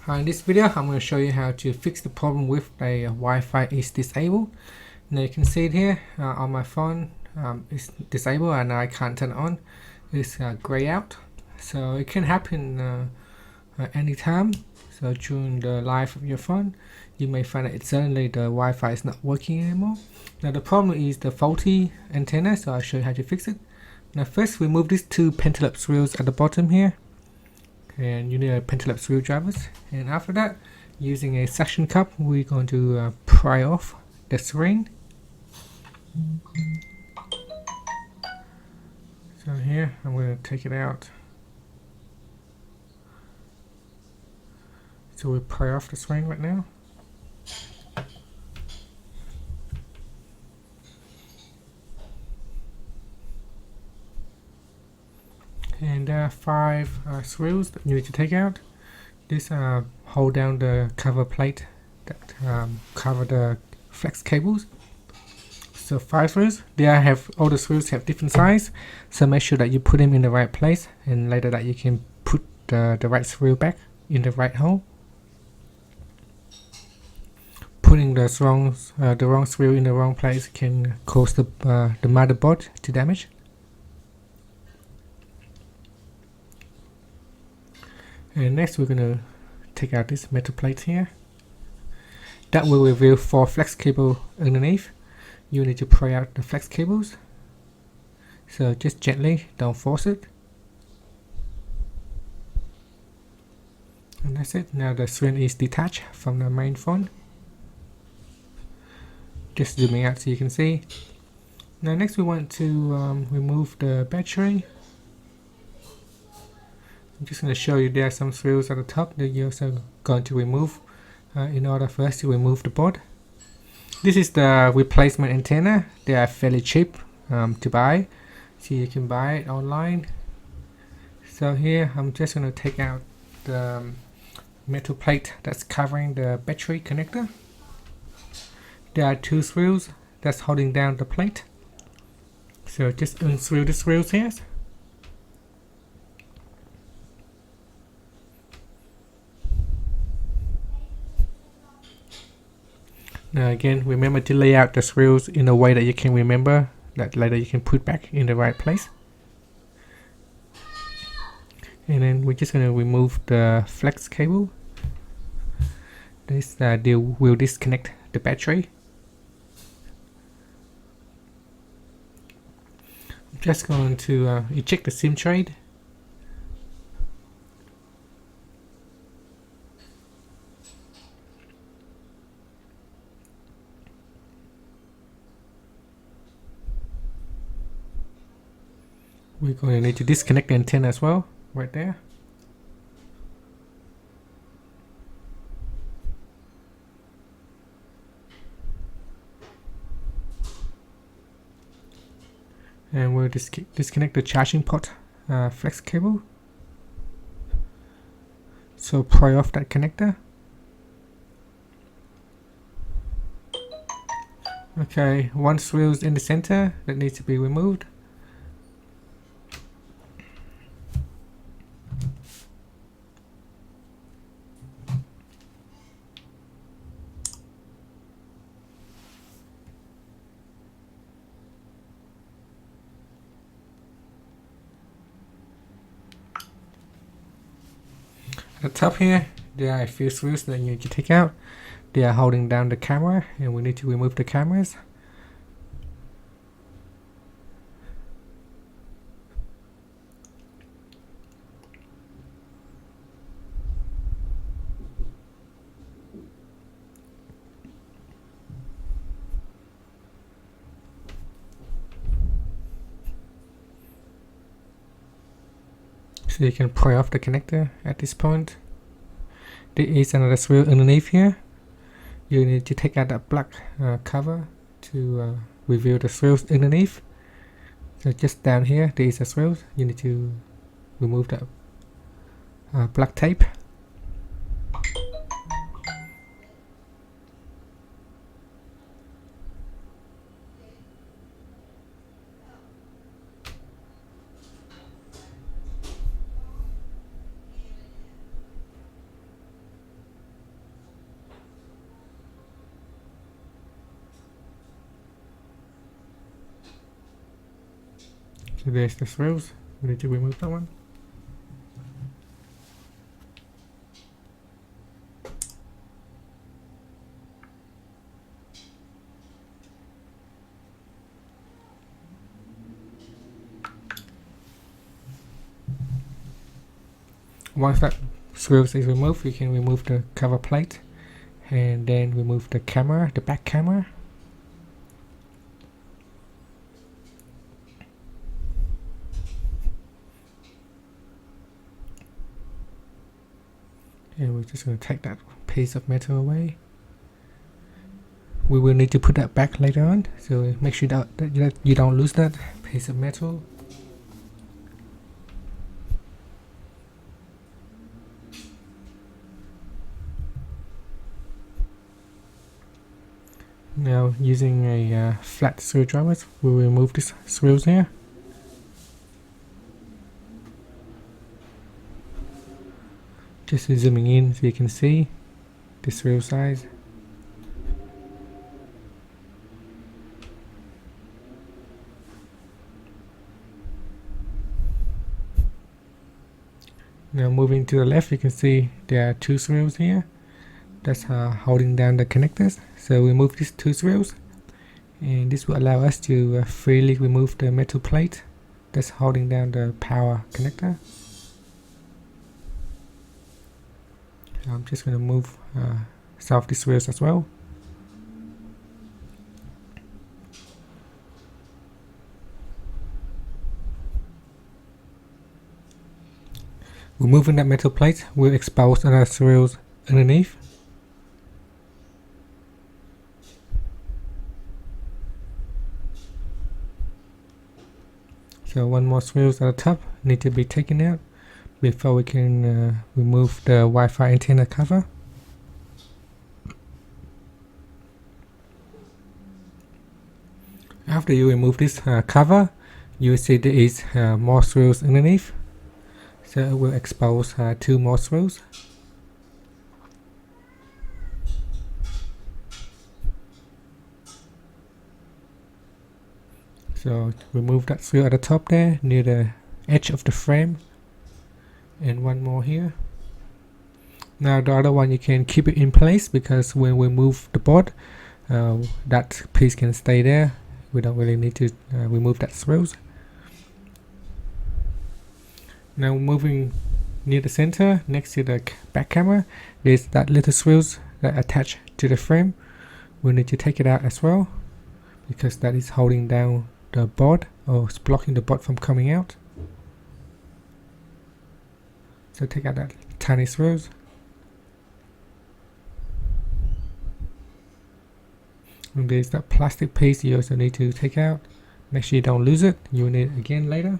In this video, I'm going to show you how to fix the problem with the Wi-Fi is disabled. Now you can see it here on my phone. It's disabled and I can't turn it on. It's grey out, so it can happen anytime. So during the life of your phone, you may find that suddenly the Wi-Fi is not working anymore. Now the problem is the faulty antenna, so I'll show you how to fix it. Now first, remove these two pentalobe screws at the bottom here. And you need a pentalobe screwdrivers, and after that, using a suction cup, we're going to pry off the string. So here I'm going to take it out. So we pry off the string right now. And there are 5 screws that you need to take out. This hold down the cover plate that cover the flex cables. So 5 screws. All the screws have different size, so make sure that you put them in the right place, and later that you can put the right screw back in the right hole. Putting the wrong screw in the wrong place can cause the motherboard to damage. And next we're going to take out this metal plate here. That will reveal 4 flex cables underneath. You need to pry out the flex cables. So just gently, don't force it. And that's it. Now the string is detached from the main phone. Just zooming out so you can see. Now next we want to remove the battery. I'm just going to show you there are some screws at the top that you're also going to remove in order for us to remove the board. This is the replacement antenna. They are fairly cheap to buy, so you can buy it online. So here I'm just going to take out the metal plate that's covering the battery connector. There are 2 screws that's holding down the plate. So just unscrew the screws here. Now again, remember to lay out the screws in a way that you can remember, that later you can put back in the right place. And then we're just going to remove the flex cable. This will disconnect the battery. I'm just going to eject the SIM tray. We're going to need to disconnect the antenna as well, right there. And we'll disconnect the charging port flex cable. So pry off that connector. Okay, 1 screw is in the center that needs to be removed. At the top here, there are a few screws that you need to take out. They are holding down the camera, and we need to remove the cameras. So you can pry off the connector at this point. There is another screw underneath here. You need to take out that black cover to reveal the screws underneath. So just down here there is a screw. You need to remove that black tape. So there's the thrills. We need to remove that one. Once that thrills is removed, you can remove the cover plate and then remove the camera, the back camera. And we're just going to take that piece of metal away. We will need to put that back later on, so make sure that you don't lose that piece of metal. Now using a flat screwdriver, we'll remove these screws here. Just zooming in so you can see the screw size. Now moving to the left, you can see there are two screws here. That's holding down the connectors. So we remove these two screws, and this will allow us to freely remove the metal plate that's holding down the power connector. I'm just going to move some of these screws as well. Removing that metal plate will expose other screws underneath. So one more screws at the top need to be taken out before we can remove the Wi-Fi antenna cover. After you remove this cover, you will see there is more screws underneath. So it will expose two more screws. So remove that screw at the top there near the edge of the frame, and one more here. Now the other one you can keep it in place, because when we move the board, that piece can stay there. We don't really need to remove that screws. Now moving near the center next to the back camera, there's that little screws that attach to the frame. We need to take it out as well, because that is holding down the board, or it's blocking the board from coming out. So take out that tiny screws. And there's that plastic piece you also need to take out. Make sure you don't lose it. You'll need it again later.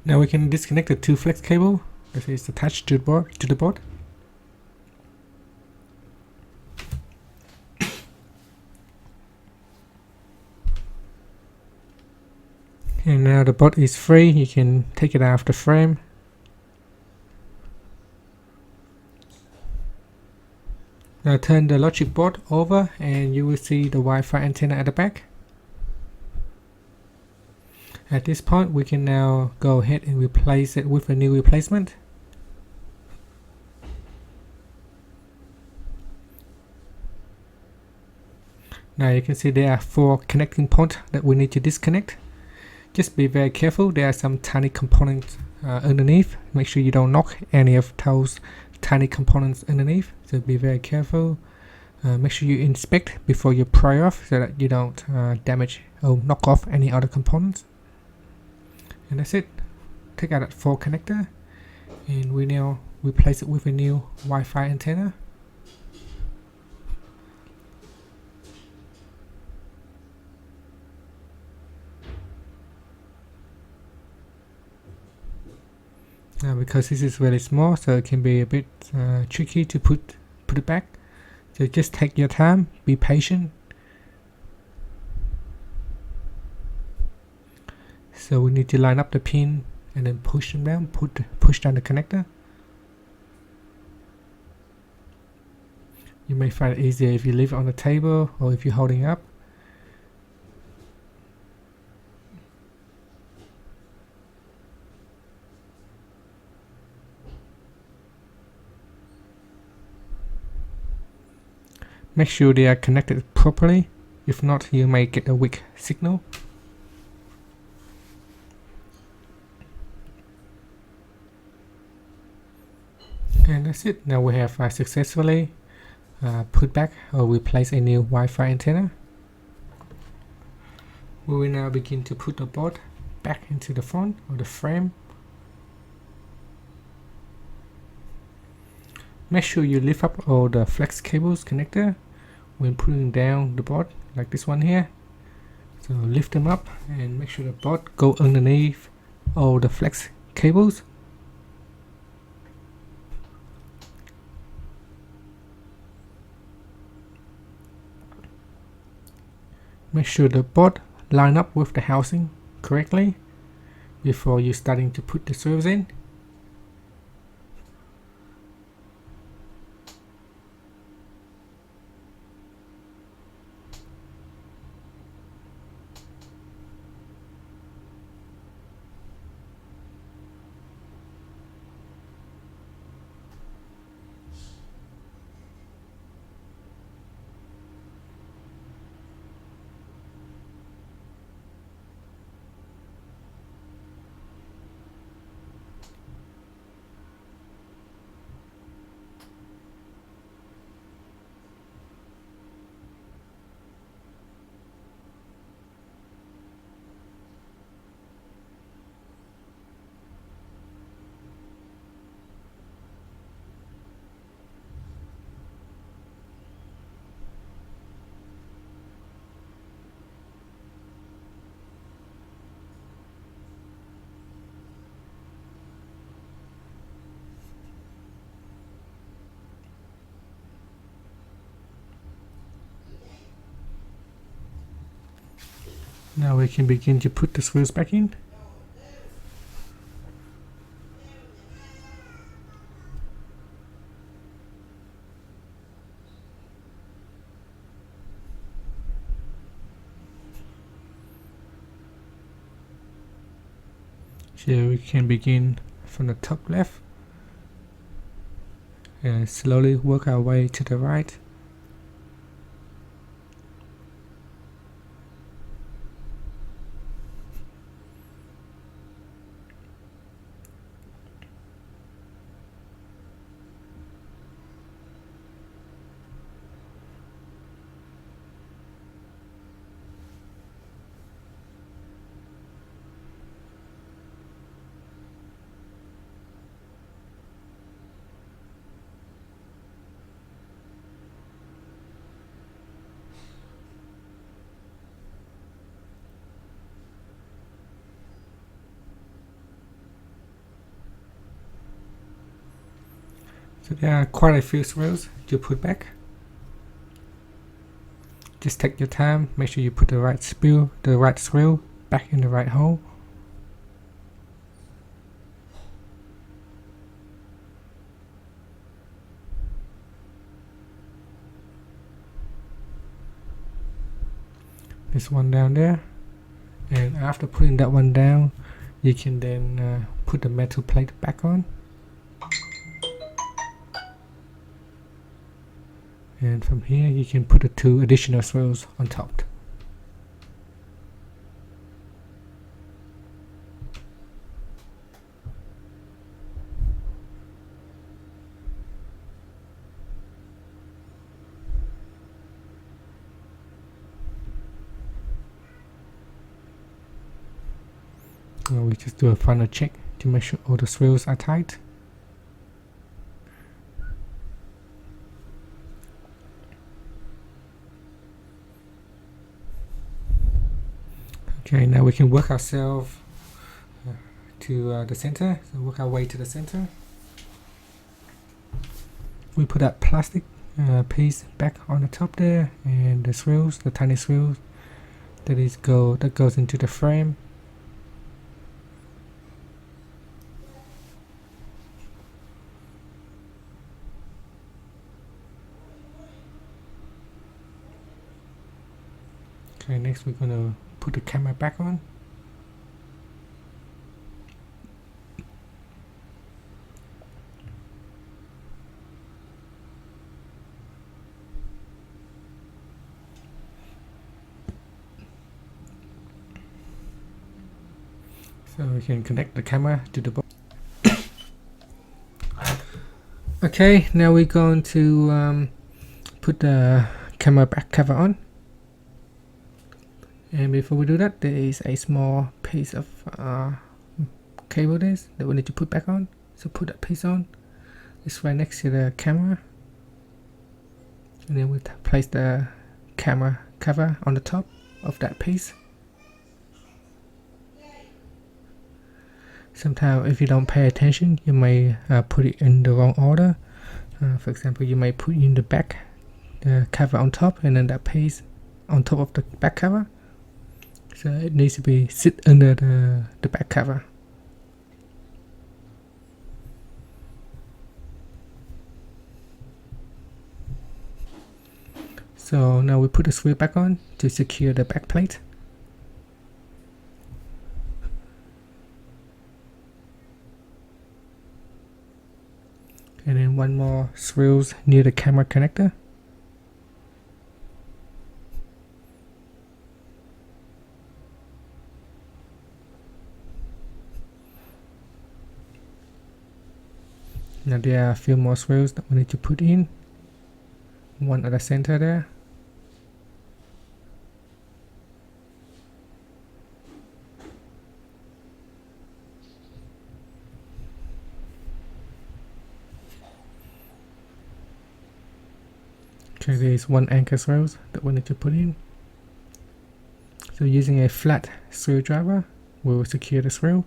Now we can disconnect the two flex cable that is attached to the board. And now the board is free. You can take it out of the frame. Now turn the logic board over and you will see the Wi-Fi antenna at the back. At this point, we can now go ahead and replace it with a new replacement. Now you can see there are 4 connecting points that we need to disconnect. Just be very careful. There are some tiny components underneath. Make sure you don't knock any of those tiny components underneath. So be very careful. Make sure you inspect before you pry off, so that you don't damage or knock off any other components. And that's it. Take out that 4 connector, and we now replace it with a new Wi-Fi antenna. Now because this is really small, so it can be a bit tricky to put it back. So just take your time, be patient. So we need to line up the pin and then push them down, push down the connector. You may find it easier if you leave it on the table or if you're holding up. Make sure they are connected properly, if not you may get a weak signal. And that's it. Now we have successfully put back or replace a new Wi-Fi antenna. We will now begin to put the board back into the front or the frame. Make sure you lift up all the flex cables connector when putting down the board, like this one here. So lift them up and make sure the board go underneath all the flex cables. Make sure the board line up with the housing correctly before you starting to put the screws in. Now we can begin to put the screws back in. So we can begin from the top left and slowly work our way to the right. So there are quite a few screws to put back. Just take your time, make sure you put the right screw back in the right hole. This one down there, and after putting that one down, you can then put the metal plate back on. And from here you can put the 2 additional screws on top. Now we just do a final check to make sure all the screws are tight. Okay, now we can work ourselves to the center. So work our way to the center. We put that plastic piece back on the top there, and the screws, the tiny screws that goes into the frame. Okay, next we're going to put the camera back on. So we can connect the camera to the board. Okay, now we're going to put the camera back cover on. And before we do that, there is a small piece of cable that we need to put back on. So put that piece on. It's right next to the camera. And then we place the camera cover on the top of that piece. Sometimes if you don't pay attention, you may put it in the wrong order. For example, you may put in the back cover on top and then that piece on top of the back cover. So it needs to be sit under the back cover. So now we put the screw back on to secure the back plate. And then one more screws near the camera connector. Now there are a few more screws that we need to put in. One at the center there. Okay, there is one anchor screws that we need to put in. So using a flat screwdriver, we will secure the screw.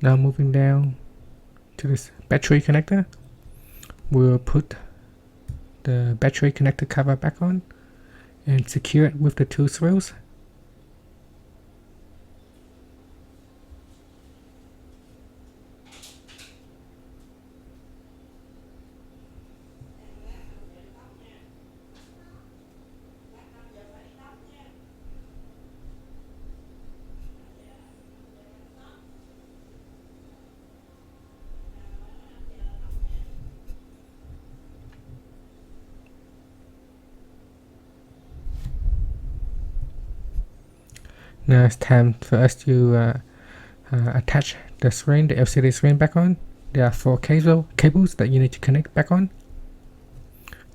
Now moving down to this battery connector, we'll put the battery connector cover back on and secure it with the two screws. Now it's time for us to attach the screen, the LCD screen back on. There are 4 cables that you need to connect back on.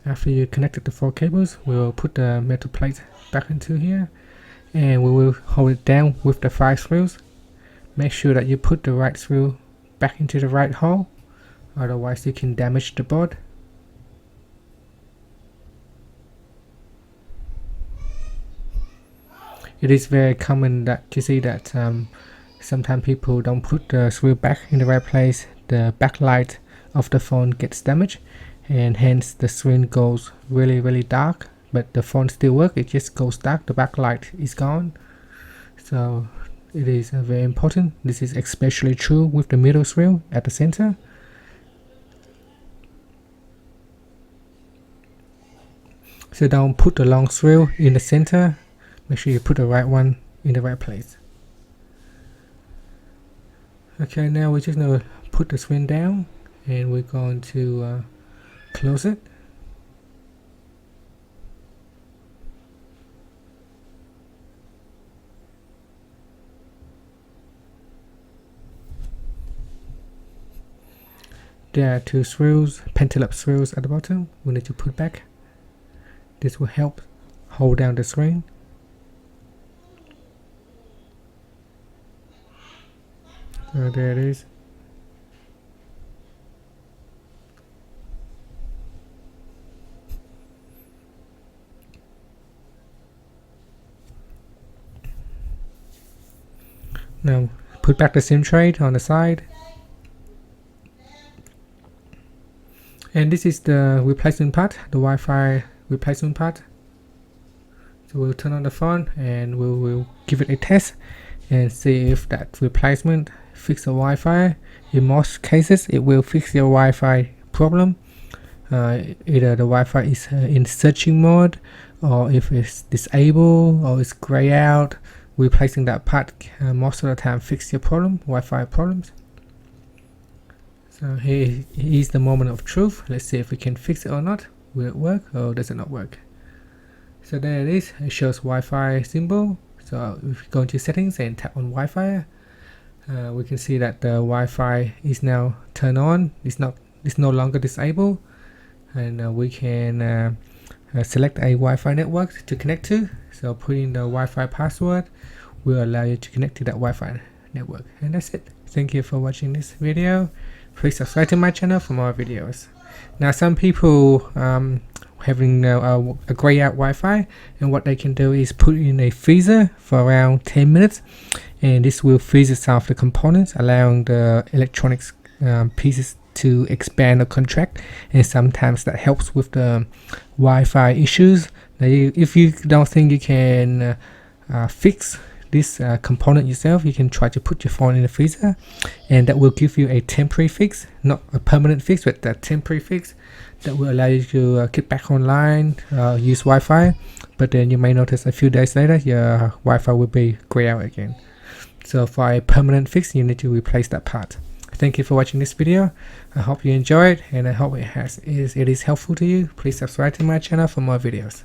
After you connected the 4 cables, we will put the metal plate back into here and we will hold it down with the 5 screws. Make sure that you put the right screw back into the right hole, otherwise you can damage the board. It is very common that you see that sometimes people don't put the screw back in the right place. The backlight of the phone gets damaged and hence the screen goes really dark, but the phone still works, it just goes dark, the backlight is gone. So it is very important. This is especially true with the middle screw at the center. So don't put the long screw in the center. Make sure you put the right one in the right place. Okay, now we're just going to put the screen down and we're going to close it. There are 2 screws, pentalop screws at the bottom we need to put back. This will help hold down the screen. So there it is. Now put back the SIM tray on the side. And this is the replacement part, the Wi-Fi replacement part. So we'll turn on the phone and we'll give it a test and see if that replacement fix the Wi-Fi. In most cases it will fix your Wi-Fi problem. Either the Wi-Fi is in searching mode, or if it's disabled or it's gray out, replacing that part most of the time fix your problem, Wi-Fi problems. So here is the moment of truth. Let's see if we can fix it or not. Will it work or does it not work? So there it is. It shows Wi-Fi symbol. So if we go into settings and tap on Wi-Fi, we can see that the Wi-Fi is now turned on. It's no longer disabled, and we can select a Wi-Fi network to connect to. So putting the Wi-Fi password will allow you to connect to that Wi-Fi network, and that's it. Thank you for watching this video. Please subscribe to my channel for more videos. Now some people having a grey out Wi-Fi, and what they can do is put in a freezer for around 10 minutes, and this will freeze some of the components, allowing the electronics pieces to expand or contract, and sometimes that helps with the Wi-Fi issues. Now if you don't think you can fix this component yourself, you can try to put your phone in the freezer, and that will give you a temporary fix, not a permanent fix, but a temporary fix that will allow you to get back online, use Wi-Fi. But then you may notice a few days later your Wi-Fi will be grey out again. So for a permanent fix, you need to replace that part. Thank you for watching this video. I hope you enjoyed, and I hope it is helpful to you. Please subscribe to my channel for more videos.